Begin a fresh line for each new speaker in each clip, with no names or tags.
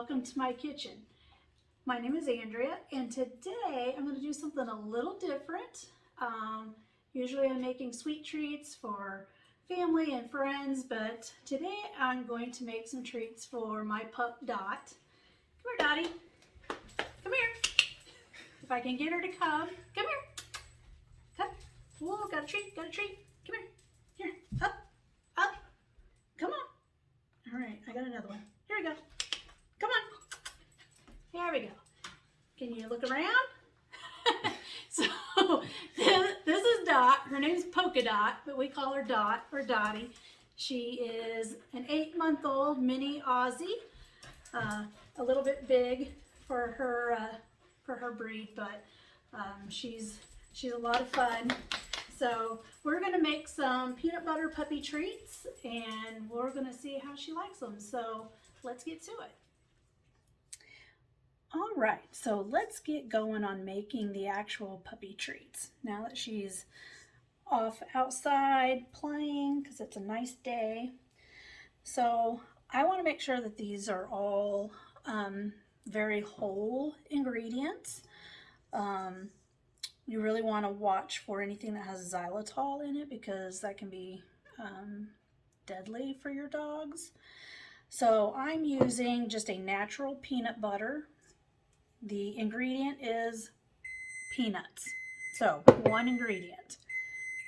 welcome to my kitchen. My name is Andrea, and today I'm going to do something a little different. Usually I'm making sweet treats for family and friends, but today I'm going to make some treats for my pup Dot. Come here, Dottie. Come here. If I can get her to come. Come here. Come. Whoa, got a treat, got a treat. Come here. Here, up, up. Come on. All right, I got another one. Here we go. Come on. There we go. Can you look around? So this is Dot. Her name's Polka-Dot, but we call her Dot or Dottie. She is an 8-month-old mini Aussie, a little bit big for her breed, but she's a lot of fun. So we're gonna make some peanut butter puppy treats, and we're gonna see how she likes them. So let's get to it. All right, so let's get going on making the actual puppy treats. Now that she's off outside playing, because it's a nice day. So I want to make sure that these are all very whole ingredients. You really want to watch for anything that has xylitol in it, because that can be deadly for your dogs. So I'm using just a natural peanut butter. The ingredient is peanuts. So one ingredient.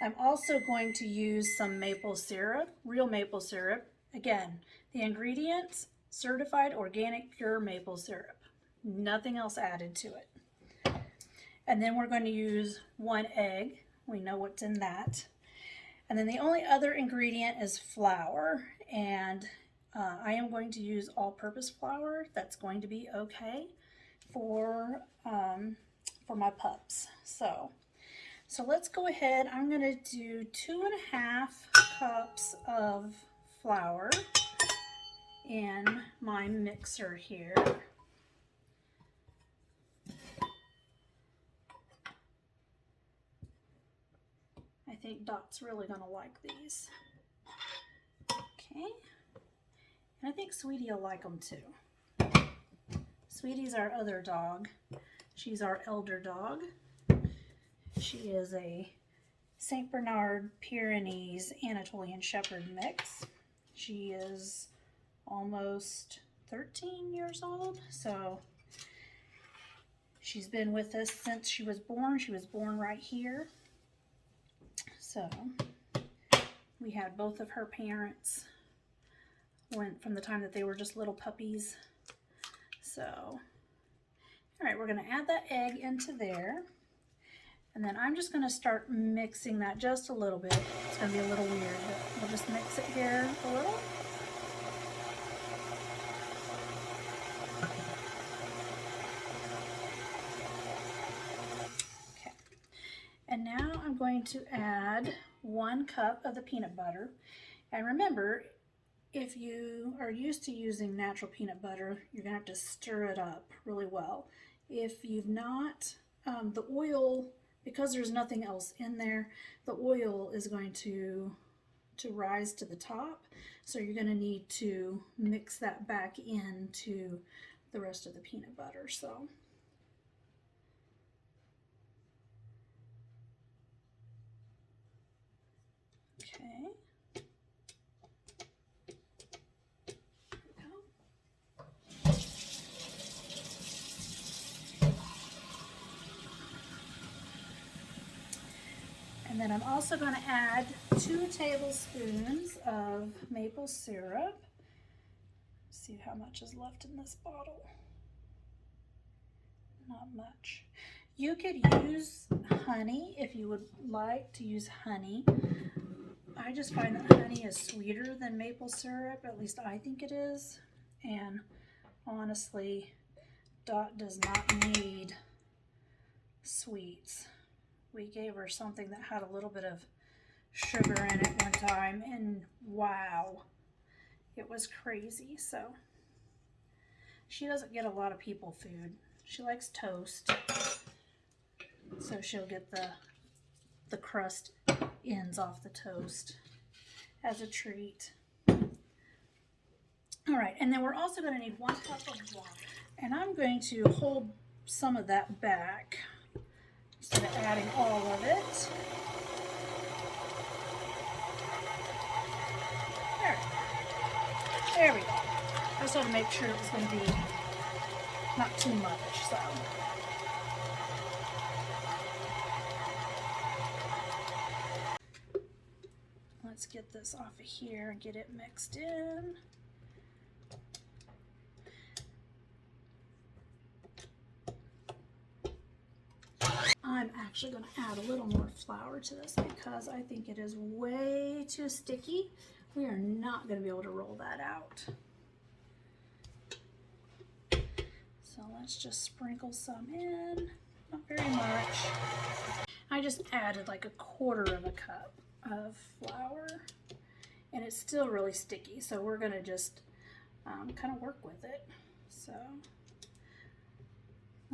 I'm also going to use some maple syrup, real maple syrup. Again, the ingredients, certified organic pure maple syrup. Nothing else added to it. And then we're going to use 1 egg. We know what's in that. And then the only other ingredient is flour. And I am going to use all-purpose flour. That's going to be okay for my pups. So let's go ahead. I'm going to do 2.5 cups of flour in my mixer here. I think Dot's really going to like these. Okay. And I think Sweetie will like them too. Sweetie's our other dog. She's our elder dog. She is a St. Bernard Pyrenees Anatolian Shepherd mix. She is almost 13 years old, so she's been with us since she was born. She was born right here. So we had both of her parents from the time that they were just little puppies. So, all right, we're going to add that egg into there. And then I'm just going to start mixing that just a little bit. It's going to be a little weird, but we'll just mix it here a little. Okay. And now I'm going to add 1 cup of the peanut butter. And remember, if you are used to using natural peanut butter, you're going to have to stir it up really well. If you've not, the oil, because there's nothing else in there, the oil is going to rise to the top. So you're going to need to mix that back into the rest of the peanut butter. So okay. And then I'm also going to add 2 tablespoons of maple syrup. See how much is left in this bottle. Not much. You could use honey if you would like to use honey. I just find that honey is sweeter than maple syrup, at least I think it is. And honestly, Dot does not need sweets. We gave her something that had a little bit of sugar in it one time, and wow, it was crazy. So she doesn't get a lot of people food. She likes toast, so she'll get the crust ends off the toast as a treat. All right, and then we're also going to need 1 cup of water. And I'm going to hold some of that back instead of adding all of it. There we go. I just had to make sure it was going to be not too much, so. Let's get this off of here and get it mixed in. I'm actually going to add a little more flour to this because I think it is way too sticky. We are not going to be able to roll that out. So let's just sprinkle some in, not very much. I just added like 1/4 cup of flour and it's still really sticky. So we're going to just kind of work with it. So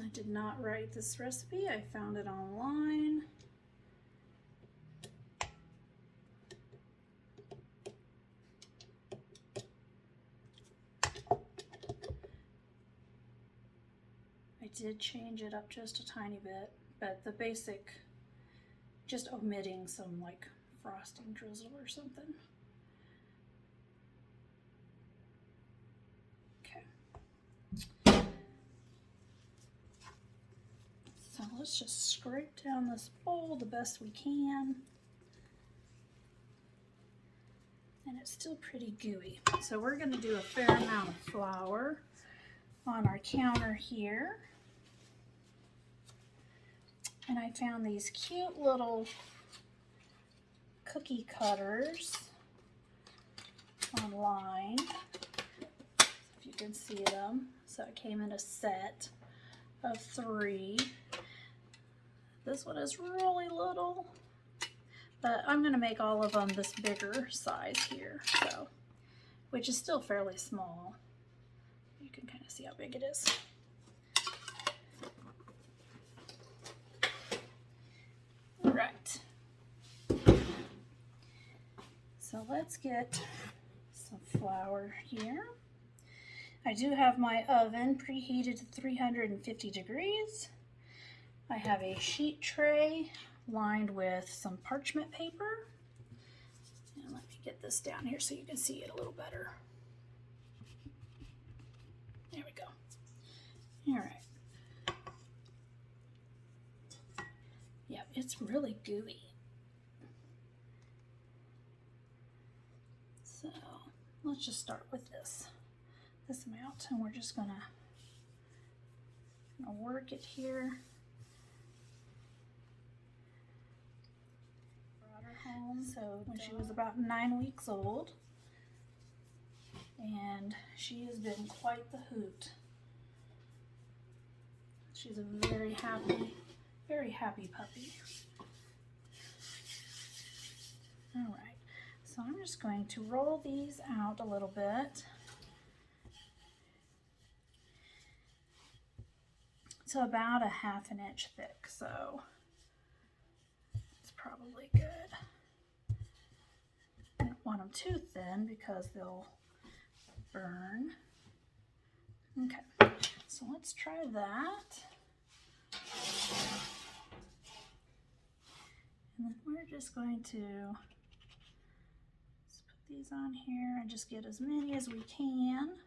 I did not write this recipe. I found it online. I did change it up just a tiny bit, but the basic, just omitting some like frosting drizzle or something. Okay. So let's just scrape down this bowl the best we can. And it's still pretty gooey. So we're going to do a fair amount of flour on our counter here. And I found these cute little cookie cutters online, if you can see them. So it came in a set of 3. This one is really little, but I'm going to make all of them this bigger size here, so, which is still fairly small. You can kind of see how big it is. All right. So let's get some flour here. I do have my oven preheated to 350 degrees. I have a sheet tray lined with some parchment paper. And let me get this down here so you can see it a little better. There we go. All right. Yeah, it's really gooey. So let's just start with this amount, and we're just gonna work it here. Brought her home so when she was about 9 weeks old, and she has been quite the hoot. She's a very happy puppy. All right, so I'm just going to roll these out a little bit. So about a ½ inch thick, so it's probably good. I don't want them too thin because they'll burn. Okay, so let's try that. And then we're just going to put these on here and just get as many as we can.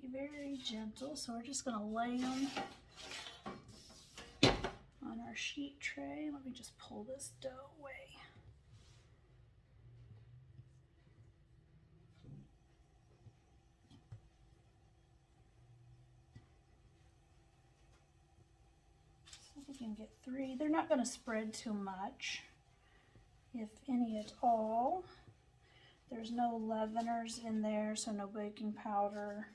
Be very gentle, so we're just going to lay them on our sheet tray. Let me just pull this dough away. can get 3. They're not going to spread too much, if any at all. There's no leaveners in there, so no baking powder.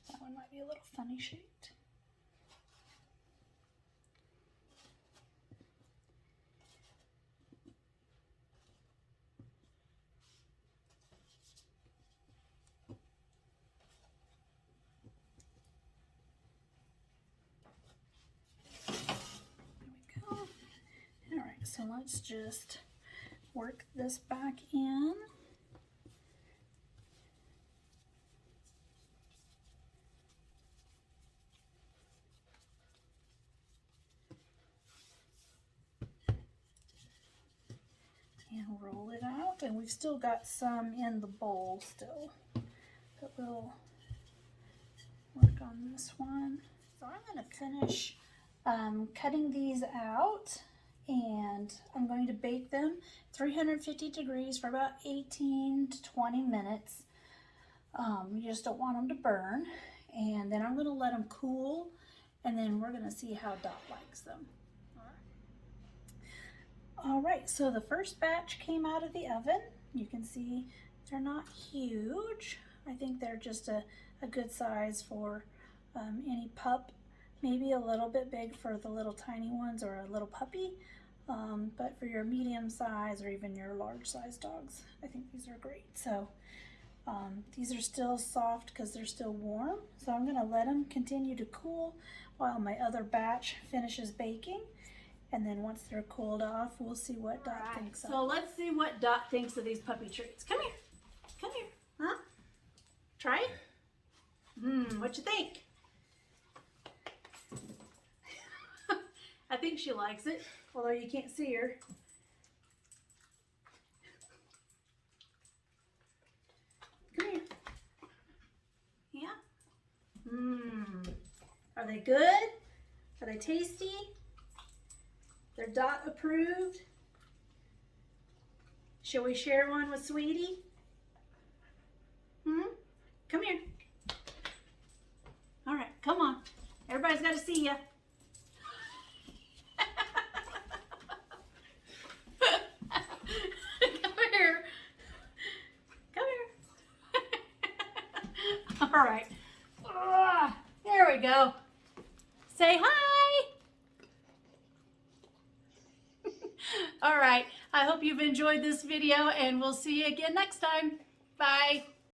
That one might be a little funny shaped. So let's just work this back in. And roll it out. And we've still got some in the bowl still. But we'll work on this one. So I'm going to finish cutting these out. And I'm going to bake them 350 degrees for about 18 to 20 minutes. You just don't want them to burn. And then I'm going to let them cool, and then we're going to see how Dot likes them. All right, so the first batch came out of the oven. You can see they're not huge. I think they're just a good size for any pup. Maybe a little bit big for the little tiny ones or a little puppy, but for your medium size or even your large size dogs, I think these are great. So these are still soft because they're still warm. So I'm gonna let them continue to cool while my other batch finishes baking. And then once they're cooled off, we'll see what Dot thinks of. So let's see what Dot thinks of these puppy treats. Come here, huh? Try it? What you think? I think she likes it, although you can't see her. Come here. Yeah? Are they good? Are they tasty? They're Dot approved? Shall we share one with Sweetie? Come here. All right, come on. Everybody's got to see you. All right. There we go. Say hi. All right. I hope you've enjoyed this video, and we'll see you again next time. Bye.